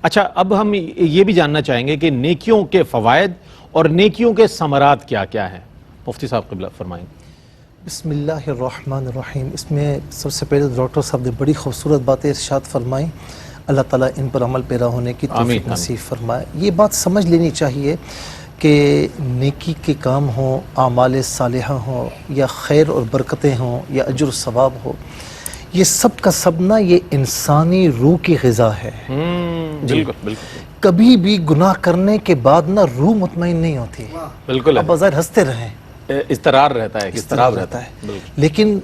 اچھا اب ہم یہ بھی جاننا چاہیں گے کہ نیکیوں کے فوائد اور نیکیوں کے ثمرات کیا کیا ہیں، مفتی صاحب قبلہ فرمائیں۔ بسم اللہ الرحمن الرحیم۔ اس میں سب سے پہلے ڈاکٹر صاحب نے بڑی خوبصورت باتیں ارشاد فرمائیں، اللہ تعالیٰ ان پر عمل پیرا ہونے کی توفیق نصیب فرمائے۔ یہ بات سمجھ لینی چاہیے کہ نیکی کے کام ہوں، اعمال صالحہ ہوں، یا خیر اور برکتیں ہوں، یا اجر و ثواب ہو، یہ سب کا سب نا یہ انسانی روح کی غذا ہے۔ بالکل بالکل، کبھی بھی گناہ کرنے کے بعد نا روح مطمئن نہیں ہوتی، بالکل اب بظاہر ہنستے رہیں، اضطرار رہتا ہے، اضطراب رہتا ہے، لیکن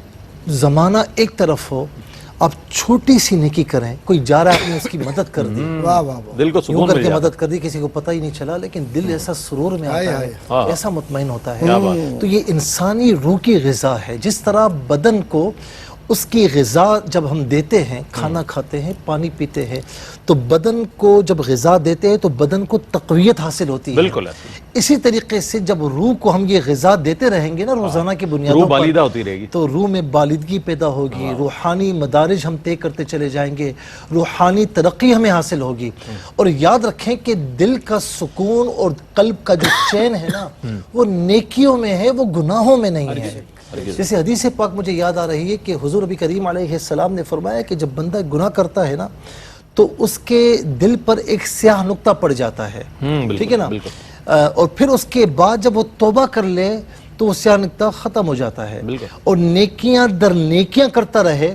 زمانہ ایک طرف ہو، آپ چھوٹی سی نیکی کریں، کوئی جا رہا ہے آپ نے اس کی مدد کر دی، دل کو یوں سکون کر مل کے جاتا مدد کر دی، کسی کو پتہ ہی نہیں چلا، لیکن دل ایسا سرور میں آتا ہے، ایسا مطمئن ہوتا ہے۔ تو یہ انسانی روح کی غذا ہے۔ جس طرح بدن کو اس کی غذا جب ہم دیتے ہیں، کھانا کھاتے ہیں، پانی پیتے ہیں، تو بدن کو جب غذا دیتے ہیں تو بدن کو تقویت حاصل ہوتی ہے۔ بالکل، اسی طریقے سے جب روح کو ہم یہ غذا دیتے رہیں گے نا روزانہ کی بنیادوں روح پر، بالیدہ ہوتی رہے گی، تو روح میں بالدگی پیدا ہوگی، روحانی مدارج ہم طے کرتے چلے جائیں گے، روحانی ترقی ہمیں حاصل ہوگی۔ اور یاد رکھیں کہ دل کا سکون اور قلب کا جو چین ہے نا وہ نیکیوں میں ہے، وہ گناہوں میں نہیں ہے۔ جیسے حدیث پاک مجھے یاد آ رہی ہے کہ حضور نبی کریم علیہ السلام نے فرمایا کہ جب بندہ گناہ کرتا ہے نا تو اس کے دل پر ایک سیاہ نقطہ پڑ جاتا ہے، ٹھیک ہے نا، اور پھر اس کے بعد جب وہ توبہ کر لے تو وہ سیاہ نقطہ ختم ہو جاتا ہے، اور نیکیاں در نیکیاں کرتا رہے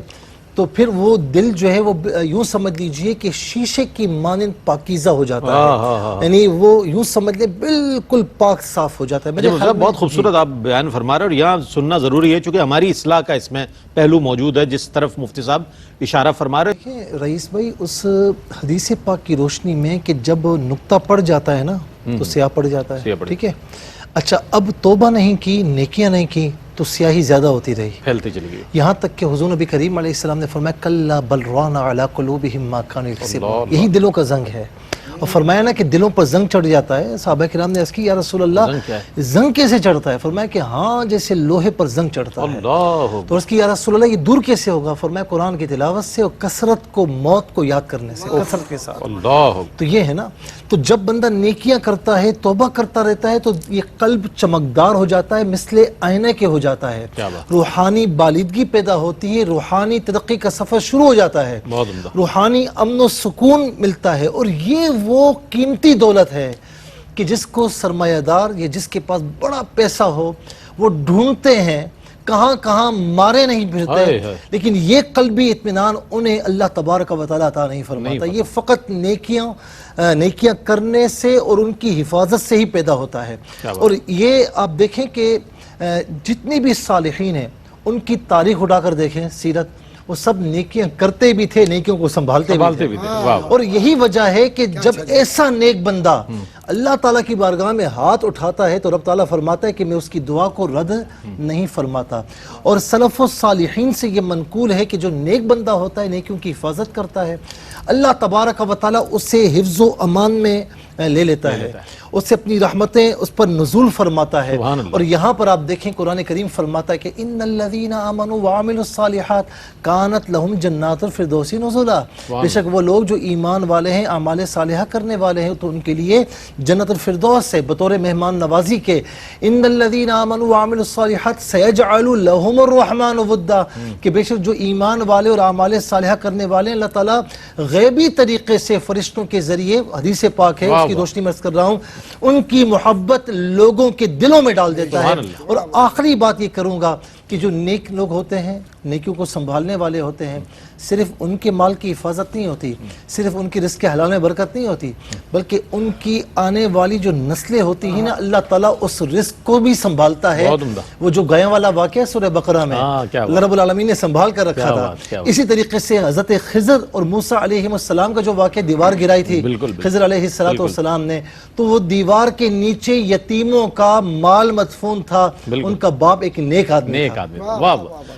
تو پھر وہ دل جو ہے وہ یوں سمجھ لیجئے کہ شیشے کی مانند پاکیزہ ہو جاتا ہے، یعنی وہ یوں سمجھ لیں بالکل پاک صاف ہو جاتا ہے۔ بہت خوبصورت آپ بیان فرما رہے ہیں، اور یہاں سننا ضروری ہے چونکہ ہماری اصلاح کا اس میں پہلو موجود ہے جس طرف مفتی صاحب اشارہ فرما رہے ہیں۔ رئیس بھائی اس حدیث پاک کی روشنی میں کہ جب نقطہ پڑ جاتا ہے نا تو سیاہ پڑ جاتا ہے، ٹھیک ہے، اچھا اب توبہ نہیں کی، نیکیاں نہیں کی تو سیاہی زیادہ ہوتی رہی، پھیلتی چلی گئی، یہاں تک کہ حضور نبی کریم علیہ السلام نے فرمایا کلا بل ران علی قلوبہم ما کانوا یکسبون، یہی دلوں کا زنگ ہے۔ اور فرمایا نا کہ دلوں پر زنگ چڑھ جاتا ہے، صحابہ کرام نے عرض کی یا رسول اللہ زنگ کیسے چڑھتا ہے؟ فرمایا کہ ہاں جیسے لوہے پر زنگ چڑھتا ہے۔ تو عرض کی یا رسول اللہ یہ دور کیسے ہوگا؟ فرمایا قرآن کی تلاوت سے اور کثرت کو موت کو یاد کرنے سے، کثرت کے ساتھ۔ تو یہ ہے نا، تو جب بندہ نیکیاں کرتا ہے، توبہ کرتا رہتا ہے تو یہ قلب چمکدار ہو جاتا ہے، مثل آئینے کے ہو جاتا ہے، روحانی بالدگی پیدا ہوتی ہے، روحانی ترقی کا سفر شروع ہو جاتا ہے، روحانی امن و سکون ملتا ہے۔ اور یہ وہ قیمتی دولت ہے کہ جس کو سرمایہ دار یا جس کے پاس بڑا پیسہ ہو وہ ڈھونڈتے ہیں، کہاں کہاں مارے نہیں پھرتے، لیکن یہ قلبی اطمینان انہیں اللہ تبارک و تعالیٰ عطا نہیں فرماتا۔ یہ فقط نیکیاں کرنے سے اور ان کی حفاظت سے ہی پیدا ہوتا ہے۔ اور یہ آپ دیکھیں کہ جتنی بھی صالحین ہیں ان کی تاریخ اٹھا کر دیکھیں، سیرت، وہ سب نیکیاں کرتے بھی تھے، نیکیوں کو سنبھالتے بھی تھے۔ اور یہی وجہ ہے کہ جب ایسا نیک بندہ اللہ تعالیٰ کی بارگاہ میں ہاتھ اٹھاتا ہے تو رب تعالیٰ فرماتا ہے کہ میں اس کی دعا کو رد نہیں فرماتا۔ اور سلف و صالحین سے یہ منقول ہے کہ جو نیک بندہ ہوتا ہے، نیکیوں کی حفاظت کرتا ہے، اللہ تبارک و تعالیٰ اسے حفظ و امان میں لے لیتا ہے، اس سے اپنی رحمتیں اس پر نزول فرماتا ہے۔ اور یہاں پر آپ دیکھیں قرآن کریم فرماتا ہے کہ ان الذین آمنوا وعملوا الصالحات کانت لہم جنات الفردوس نزلا، بے شک وہ لوگ جو ایمان والے ہیں، اعمال صالحہ کرنے والے ہیں تو ان کے لیے جنت الفردوس ہے بطور مہمان نوازی کے۔ ان الذین آمنوا وعملوا الصالحات سیجعل لہم الرحمن ودا، کہ بے شک جو ایمان والے اور اعمال صالحہ کرنے والے ہیں اللہ تعالیٰ غیبی طریقے سے فرشتوں کے ذریعے، حدیث پاک ہے اس کی روشنی میں عرض کر رہا ہوں، ان کی محبت لوگوں کے دلوں میں ڈال دیتا ہے۔ اور آخری بات یہ کروں گا کہ جو نیک لوگ ہوتے ہیں، نیکیوں کو سنبھالنے والے ہوتے ہیں، صرف ان کے مال کی حفاظت نہیں ہوتی، صرف ان کی رزق حلال میں برکت نہیں ہوتی، بلکہ ان کی آنے والی جو نسلیں ہوتی ہیں نا اللہ تعالیٰ اس رزق کو بھی سنبھالتا ہے۔ وہ جو گیاں والا واقعہ سورہ بقرہ میں اللہ رب العالمین نے سنبھال کر رکھا تھا، اسی طریقے سے حضرت خضر اور موسیٰ علیہ السلام کا جو واقعہ دیوار گرائی تھی خضر علیہ السلام نے، تو وہ دیوار کے نیچے یتیموں کا مال مدفون تھا، ان کا باپ ایک نیک آدمی تھا۔